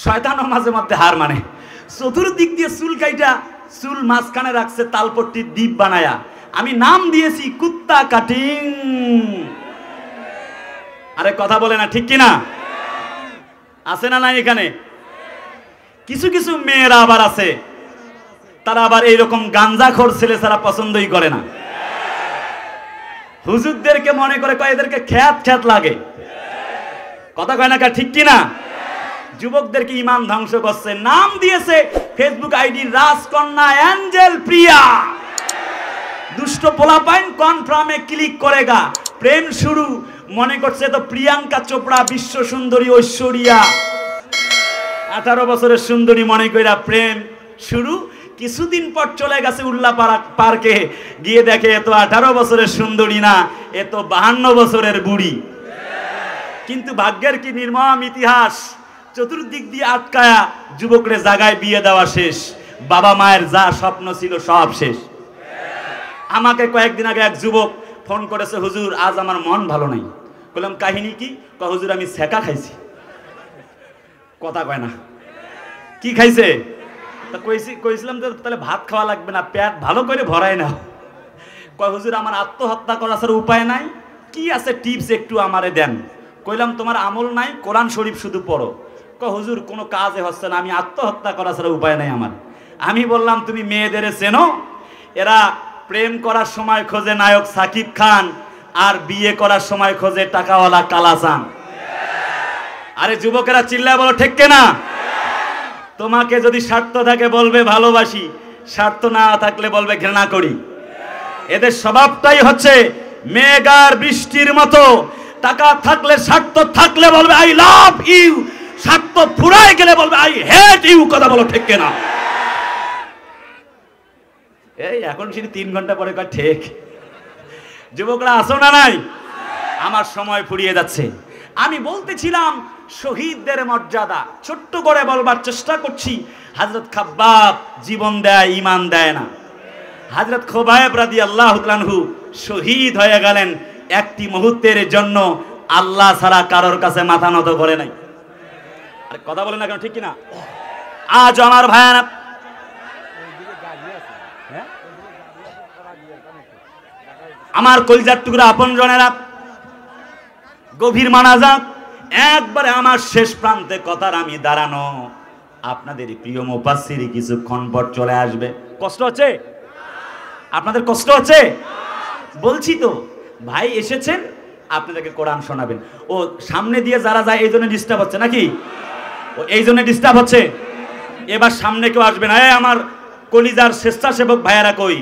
শয়তানও মাঝে মধ্যে হার মানে। চতুর্দিক দিয়ে চুল কাইটা চুল মাঝখানে রাখছে তালপট্টির দ্বীপ বানায়া। আমি নাম দিয়েছি কুত্তা কাটিং। আরে কথা বলে না, ঠিক কিনা? আছে না নাই এখানে? কিছু কিছু মেয়েরা আবার আছে, তারা আবার এইরকম গাঞ্জাখোর ছেলে ছাড়া পছন্দই করে না। হুজুরদেরকে মনে করে কয় এদেরকে খ্যাত খ্যাত লাগে। কথা কয় না, ঠিক কিনা? যুবকদেরকে ইমান ধ্বংস করছে। নাম দিয়েছে ফেসবুক আইডি রাজকন্যা অ্যাঞ্জেল প্রিয়া। দুষ্ট পোলাপাইন কনফার্মে ক্লিক করেগা, প্রেম শুরু। মনে করছে তো প্রিয়াঙ্কা চোপড়া বিশ্ব সুন্দরী ঐশ্বরিয়া, 18 বছরের সুন্দরী মনে কইরা প্রেম শুরু। কিছুদিন পর চলে গেছে উল্লা পার্কে, গিয়ে দেখে এ তো 18 বছরের সুন্দরী না, এ তো 52 বছরের বুড়ি। কিন্তু ভাগ্যের কি নির্মম ইতিহাস, চতুর্দিক দিয়ে আটকায়া যুবকরে জায়গায় বিয়ে দেওয়া শেষ। বাবা মায়ের যা স্বপ্ন ছিল সব শেষ। আমাকে কয়েকদিন আগে এক যুবক ফোন করেছে, হুজুর আজ আমার মন ভালো নাই। বললাম কাহিনী কি? হুজুর আমি সেকা খাইছি। কথা কয় না, কি খাইছে? তা কইছিলাম যে তাহলে ভাত খাওয়া লাগবে না, পেট ভালো করে ভরায় না। কয় হুজুর আমার আত্মহত্যা করার উপায় নাই, কি আছে টিপস একটু আমারে দেন। কইলাম তোমার আমল নাই, কোরআন শরীফ শুধু পড়ো। কয় হুজুর কোনো কাজে হচ্ছে না, আমি আত্মহত্যা করা ছাড়া উপায় নাই আমার। আমি বললাম তুমি মেয়েদের চেনো? এরা প্রেম করার সময় খোঁজে নায়ক সাকিব খান, আর বিয়ে করার সময় খোঁজে টাকাওয়ালা কালাচান। আরে যুবকেরা চিল্লায় বলো ঠিক কিনা? তোমাকে যদি স্বার্থ থাকে বলবে ভালোবাসি, স্বার্থ না থাকলে বলবে ঘৃণা করি। এদের স্বভাবটাই হচ্ছে মেঘার বৃষ্টির মতো। টাকা থাকলে স্বার্থ থাকলে বলবে আই লাভ ইউ, স্বার্থ ফুরায় গেলে বলবে আই হেট ইউ। কথা বলো ঠিক কিনা? এই এখন শুধু 3 ঘন্টা পরে কয় ঠিক। যুবকরা আসো না নাই? আমার সময় ফুরিয়ে যাচ্ছে। আমি বলতেছিলাম শহীদদের মর্যাদা ছোট্ট করে বলবার চেষ্টা করছি। হযরত খাব্বাব জীবন দেয়, ঈমান দেয় না। হযরত খুবাইব রাদিয়াল্লাহু তাআলা আনহু শহীদ হয়ে গেলেন একটি মুহূর্তের জন্য, আল্লাহ ছাড়া কারোর কাছে মাথা নত করে নাই। আরে কথা বলেন না কেন, ঠিক কিনা? আজ আমার ভাইয়ারা, আমার কলিজার টুকরা আপনজনেরা, গভীর মানাজাত, একবারে আমার শেষ প্রান্তে কথার আমি দাঁড়ানো। আপনাদের প্রিয় মুফাসসির কিছুক্ষণ পর চলে আসবে। কষ্ট হচ্ছে? আপনাদের কষ্ট হচ্ছে? বলছি তো ভাই এসেছেন, আপনাদেরকে কোরআন শোনাবেন। ও সামনে দিয়ে যারা যায় এই জন্য ডিস্টার্ব হচ্ছে নাকি? ও এই জন্য ডিস্টার্ব হচ্ছে। এবার সামনে কেউ আসবে না। আমার কলিজার স্বেচ্ছাসেবক ভাইয়েরা কই?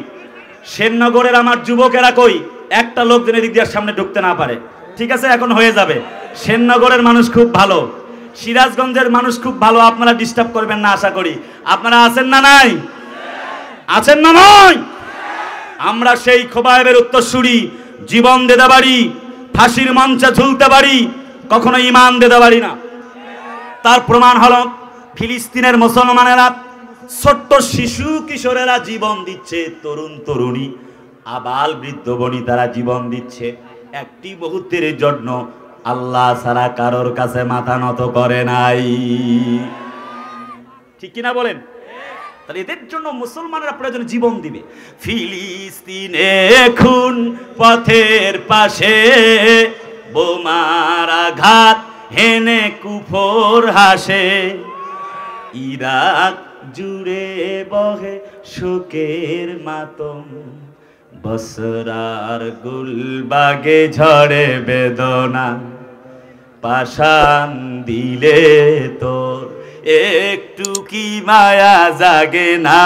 সেননগরের আমার যুবকেরা কই? একটা লোক যেন এদিক দিয়ে সামনে ঢুকতে না পারে। ঠিক আছে, এখন হয়ে যাবে। সেননগরের মানুষ খুব ভালো, সিরাজগঞ্জের মানুষ খুব ভালো, আপনারা ডিস্টার্ব করবেন না আশা করি। আপনারা আছেন না নাই? আছেন না নাই? আমরা সেই খুবাইবের উত্তরসূরি, জীবন দিতে পারি, ফাঁসির মঞ্চে ঝুলতে পারি, কখনো ঈমান দিতে পারি না। তার প্রমাণ হলো ফিলিস্তিনের মুসলমানেরা, ছোট্ট শিশু কিশোরেরা জীবন দিচ্ছে, তরুণ তরুণী আবাল বৃদ্ধ বনিতারা জীবন দিচ্ছে একটি মুহূর্তের জন্য। আল্লাহ ছাড়া কারোর কাছে মাথা নত করে নাই। ঠিক কিনা বলেন? তাহলে এদের জন্য মুসলমানরা প্রয়োজন জীবন দিবে। ফিলিস্তিনে খুন পথের পাশে, বোমার আঘাত হেনে কুফর হাসে, ইরাক জুড়ে বহে শোকের মাতম, বসরার গুলবাগে ঝরে বেদনা, পাষাণ দিলে তোর একটু কি মায়া জাগে না,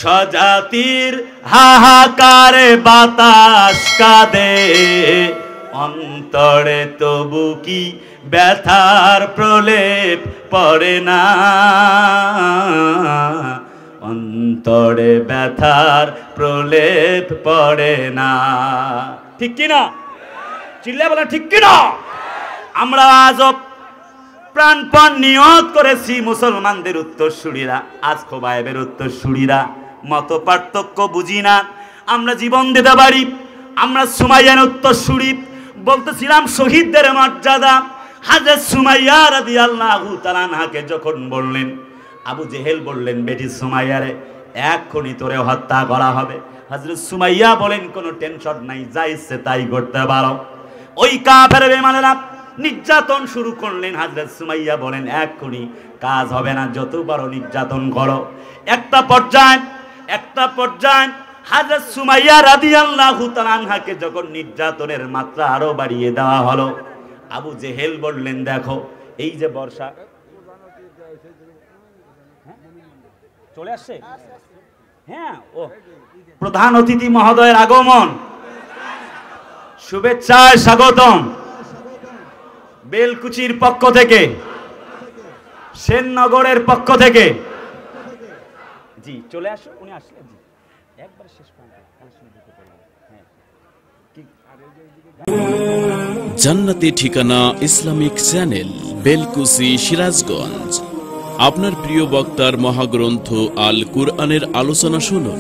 স্বজাতির হাহাকারে বাতাস কাঁদে, অন্তরে তবু কি ব্যথার প্রলেপ পড়ে না, অন্তরে ব্যথার প্রলেপ পড়ে না। ঠিক কিনা? চিল্লা বলেন ঠিক কিনা? আমরা আজব প্রাণপণ নিয়ত করেছি মুসলমানদের উত্তরসূরিরা, আজ খুবাইবের উত্তরসূরিরা, মত পার্থক্য বুঝি না, আমরা জীবন দিতে পারি। আমরা সুমাইয়ার উত্তরসূরি, বলতেছিলাম শহীদদের মর্যাদা। হযরত সুমাইয়া রাদিয়াল্লাহু তাআলা আনহাকে যখন বললেন, আবু জেহেল বললেন, বেটি সুমাইয়ারে এক্ষুনি তোরে হত্যা করা হবে। হযরত সুমাইয়া বলেন, কোনো টেনশন নাই, যা ইচ্ছে তাই করতে পারো। ওই কাফের বেঈমানেরা নির্যাতন শুরু করলেন। হযরত সুমাইয়া বলেন, এক্ষুনি কাজ হবে না, যত বড় নির্যাতন করো। একটা পর্যায়ে হযরত সুমাইয়া রাদিয়াল্লাহু তাআলা আনহাকে যখন নির্যাতনের মাত্রা আরো বাড়িয়ে দেওয়া হলো, আবু জেহেল বললেন, দেখো এই যে বর্ষা চলে আসছে, হ্যাঁ, ও প্রধান অতিথি মহোদয়ের আগমন, শুভেচ্ছায় স্বাগতম। বেলকুচির পক্ষ থেকে, সেননগরের পক্ষ থেকে, জি চলে আসো, উনি আসলেন, জি একবার শেষ জান্নাতি ঠিকানা ইসলামিক চ্যানেল, বেলকুচি, সিরাজগঞ্জ। আপনার প্রিয় বক্তার মহাগ্রন্থ আল কুরআনের আলোচনা শুনুন।